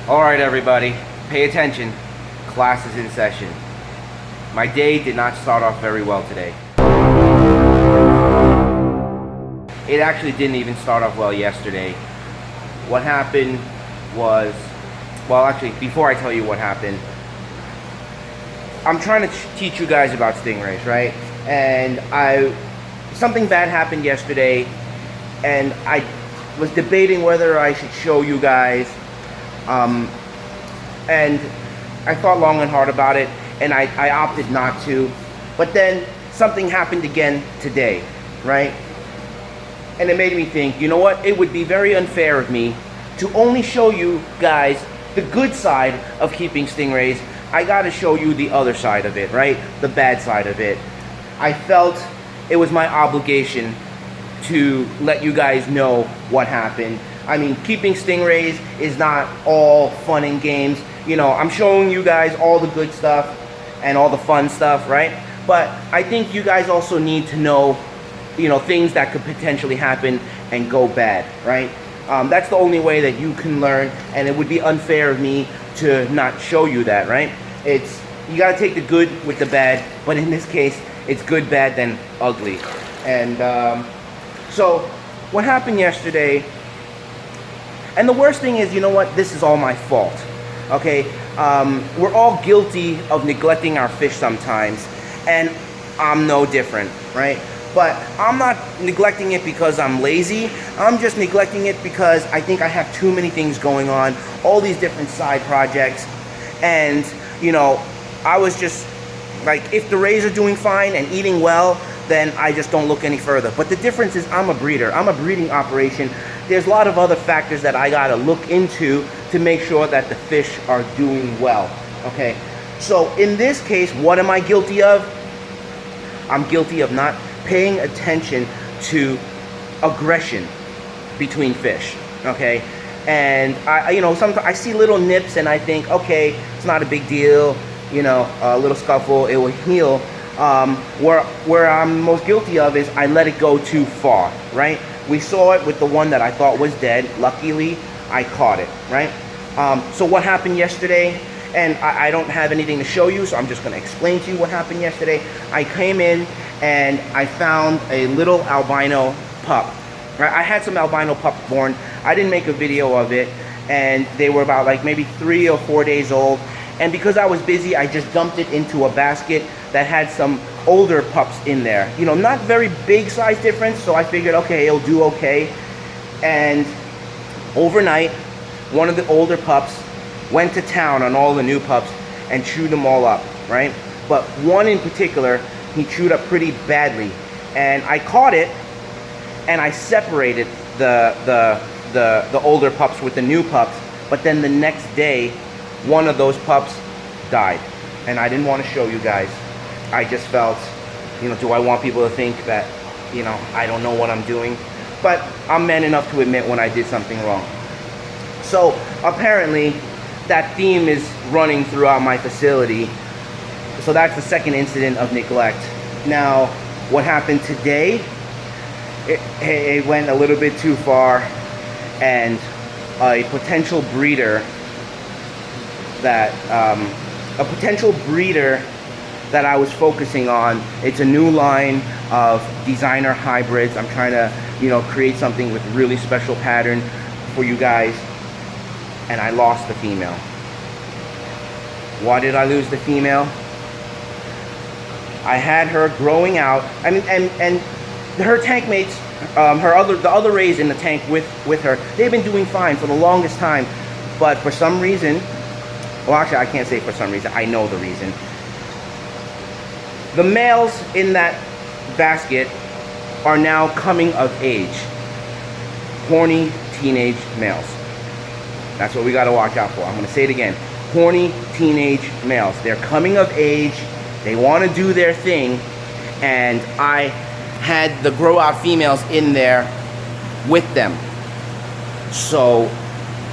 Alright everybody, pay attention. Class is in session. My day did not start off very well today. It actually didn't even start off well yesterday. What happened was, well actually before I tell you what happened, I'm trying to teach you guys about stingrays, right? And something bad happened yesterday and I was debating whether I should show you guys. And I thought long and hard about it, and I opted not to. But then something happened again today, right? And it made me think, you know what? It would be very unfair of me to only show you guys the good side of keeping stingrays. I gotta show you the other side of it, right? The bad side of it. I felt it was my obligation to let you guys know what happened. I mean, keeping stingrays is not all fun and games. You know, I'm showing you guys all the good stuff and all the fun stuff, right? But I think you guys also need to know, you know, things that could potentially happen and go bad, right? That's the only way that you can learn, and it would be unfair of me to not show you that, right? You gotta take the good with the bad, but in this case, it's good, bad, then ugly. And so what happened yesterday, and the worst thing is, you know what, this is all my fault, okay? We're all guilty of neglecting our fish sometimes, and I'm no different, right? But I'm not neglecting it because I'm lazy. I'm just neglecting it because I think I have too many things going on, all these different side projects. And, you know, I was just like, if the rays are doing fine and eating well, then I just don't look any further. But the difference is I'm a breeder. I'm a breeding operation. There's a lot of other factors that I gotta look into to make sure that the fish are doing well, okay? So in this case, what am I guilty of? I'm guilty of not paying attention to aggression between fish, okay? And sometimes I see little nips and I think, okay, it's not a big deal, you know, a little scuffle, it will heal. Where I'm most guilty of is I let it go too far, right? We saw it with the one that I thought was dead. Luckily, I caught it, right? So what happened yesterday, and I don't have anything to show you, so I'm just gonna explain to you what happened yesterday. I came in and I found a little albino pup. Right? I had some albino pups born. I didn't make a video of it, and they were about like maybe 3 or 4 days old. And because I was busy, I just dumped it into a basket that had some older pups in there. You know, not very big size difference, so I figured, okay, it'll do okay. And overnight, one of the older pups went to town on all the new pups and chewed them all up, right? But one in particular, he chewed up pretty badly. And I caught it, and I separated the older pups with the new pups. But then the next day, one of those pups died. And I didn't want to show you guys. I just felt, you know, do I want people to think that, you know, I don't know what I'm doing? But I'm man enough to admit when I did something wrong. So apparently that theme is running throughout my facility. So that's the second incident of neglect. Now, what happened today, it went a little bit too far, and a potential breeder that I was focusing on, it's a new line of designer hybrids. I'm trying to, you know, create something with really special pattern for you guys, and I lost the female. Why did I lose the female? I had her growing out. I mean, and her tank mates, the other rays in the tank with her, they've been doing fine for the longest time. But for some reason, well, actually, I can't say for some reason. I know the reason. The males in that basket are now coming of age. Horny teenage males. That's what we got to watch out for. I'm going to say it again. Horny teenage males. They're coming of age. They want to do their thing. And I had the grow out females in there with them. So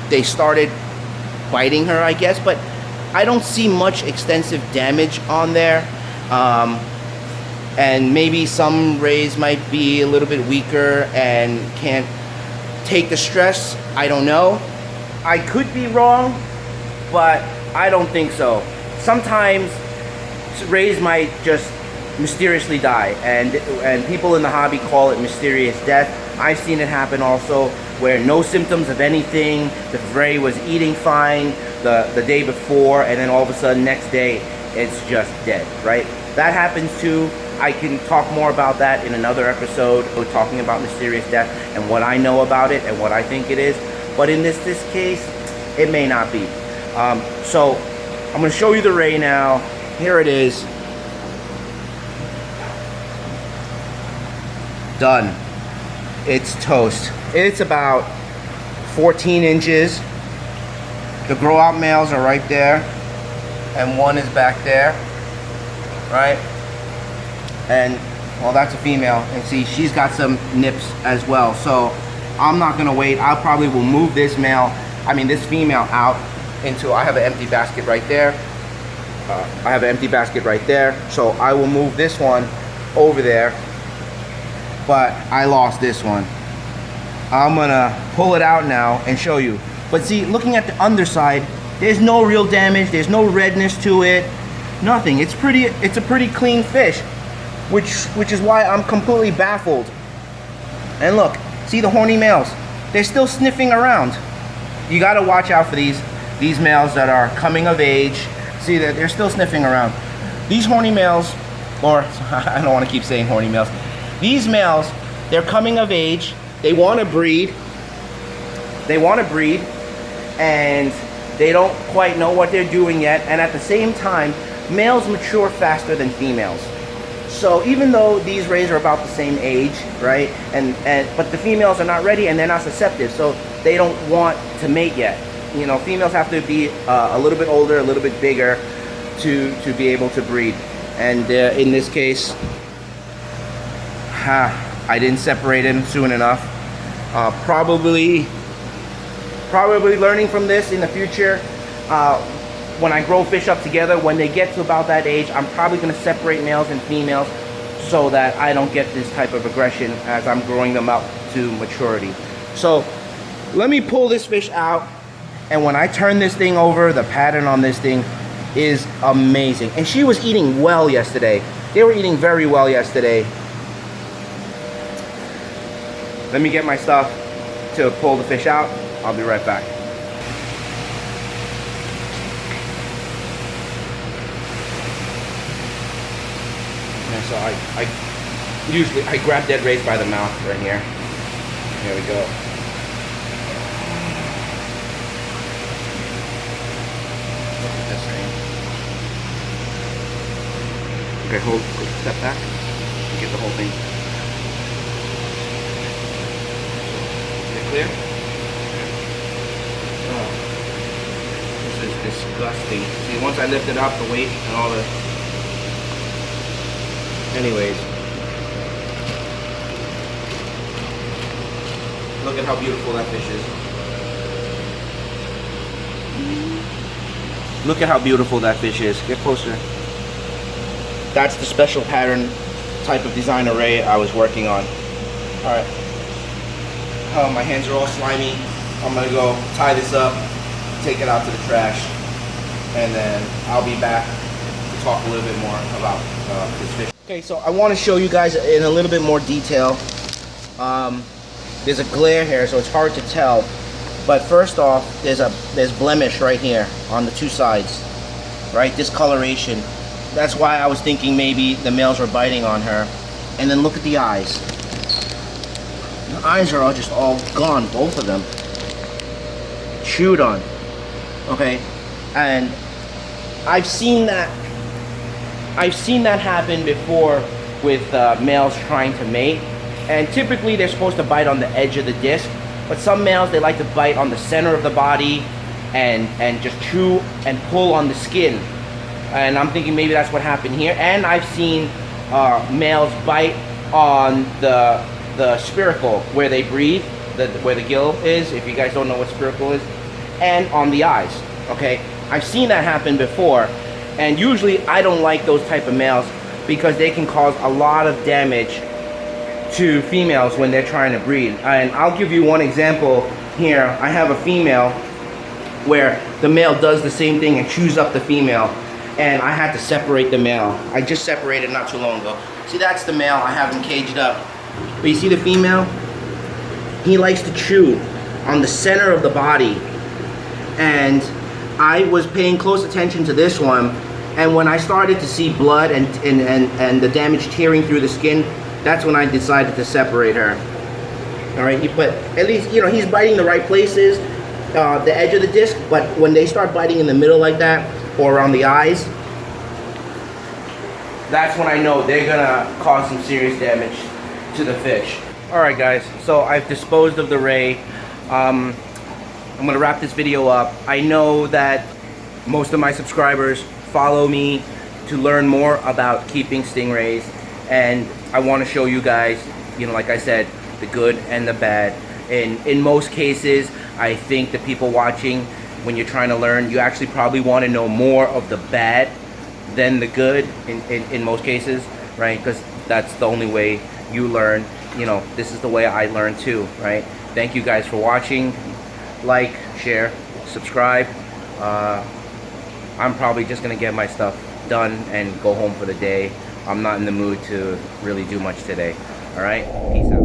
they started biting her, I guess, but I don't see much extensive damage on there. And maybe some rays might be a little bit weaker and can't take the stress. I don't know. I could be wrong, but I don't think so. Sometimes rays might just mysteriously die, and people in the hobby call it mysterious death. I've seen it happen also, where no symptoms of anything, the ray was eating fine the day before, and then all of a sudden next day it's just dead, right? That happens too. I can talk more about that in another episode, talking about mysterious death and what I know about it and what I think it is. But in this case, it may not be. So I'm going to show you the ray now. Here it is. Done. It's toast. It's about 14 inches. The grow out males are right there, and one is back there, right? And well, that's a female, and see, she's got some nips as well. So I'm not gonna wait. I probably will move this female out into, I have an empty basket right there. So I will move this one over there, but I lost this one. I'm gonna pull it out now and show you. But see, looking at the underside, there's no real damage, there's no redness to it, nothing. It's a pretty clean fish, which is why I'm completely baffled. And look, see the horny males, they're still sniffing around. You gotta watch out for these males that are coming of age. See that they're still sniffing around. These horny males, or I don't want to keep saying horny males. These males, they're coming of age. They want to breed. And they don't quite know what they're doing yet. And at the same time, males mature faster than females. So even though these rays are about the same age, right? But the females are not ready and they're not susceptible, so they don't want to mate yet. You know, females have to be a little bit older, a little bit bigger to be able to breed. And in this case, I didn't separate them soon enough. Probably learning from this in the future. When I grow fish up together, when they get to about that age, I'm probably going to separate males and females so that I don't get this type of aggression as I'm growing them up to maturity. So let me pull this fish out, and when I turn this thing over, the pattern on this thing is amazing. And she was eating well yesterday. They were eating very well yesterday. Let me get my stuff to pull the fish out. I'll be right back. And so I grab dead rays by the mouth right here. Here we go. Look at this thing. Okay, hold, step back. Get the whole thing. Clear? Oh, this is disgusting. See, once I lift it up, the weight and all the... Anyways. Look at how beautiful that fish is. Look at how beautiful that fish is. Get closer. That's the special pattern type of design array I was working on. Alright. Oh, my hands are all slimy. I'm gonna go tie this up, take it out to the trash, and then I'll be back to talk a little bit more about this fish. Okay, so I want to show you guys in a little bit more detail. There's a glare here, so it's hard to tell. But first off, there's blemish right here on the two sides, right? Discoloration. That's why I was thinking maybe the males were biting on her. And then look at the eyes. The eyes are just all gone, both of them. Chewed on. Okay, and I've seen that happen before with males trying to mate. And typically they're supposed to bite on the edge of the disc, but some males, they like to bite on the center of the body and just chew and pull on the skin. And I'm thinking maybe that's what happened here. And I've seen males bite on the spiracle where they breathe, where the gill is, if you guys don't know what spiracle is, and on the eyes. Okay, I've seen that happen before, and usually I don't like those type of males because they can cause a lot of damage to females when they're trying to breed. And I'll give you one example here. I have a female where the male does the same thing and chews up the female, and I had to separate the male. I just separated not too long ago. See, that's the male. I have him caged up. But you see the female? He likes to chew on the center of the body, and I was paying close attention to this one, and when I started to see blood and the damage tearing through the skin, that's when I decided to separate her. All right, but at least, you know, he's biting the right places, the edge of the disc, but when they start biting in the middle like that, or around the eyes, that's when I know they're gonna cause some serious damage to the fish. All right, guys, so I've disposed of the ray. I'm gonna wrap this video up. I know that most of my subscribers follow me to learn more about keeping stingrays, and I want to show you guys, you know, like I said, the good and the bad. And in most cases, I think the people watching, when you're trying to learn, you actually probably want to know more of the bad than the good in most cases, right? Because that's the only way you learn. You know, this is the way I learn too, right? Thank you guys for watching. Like, share, subscribe. I'm probably just gonna get my stuff done and go home for the day. I'm not in the mood to really do much today. All right, peace out.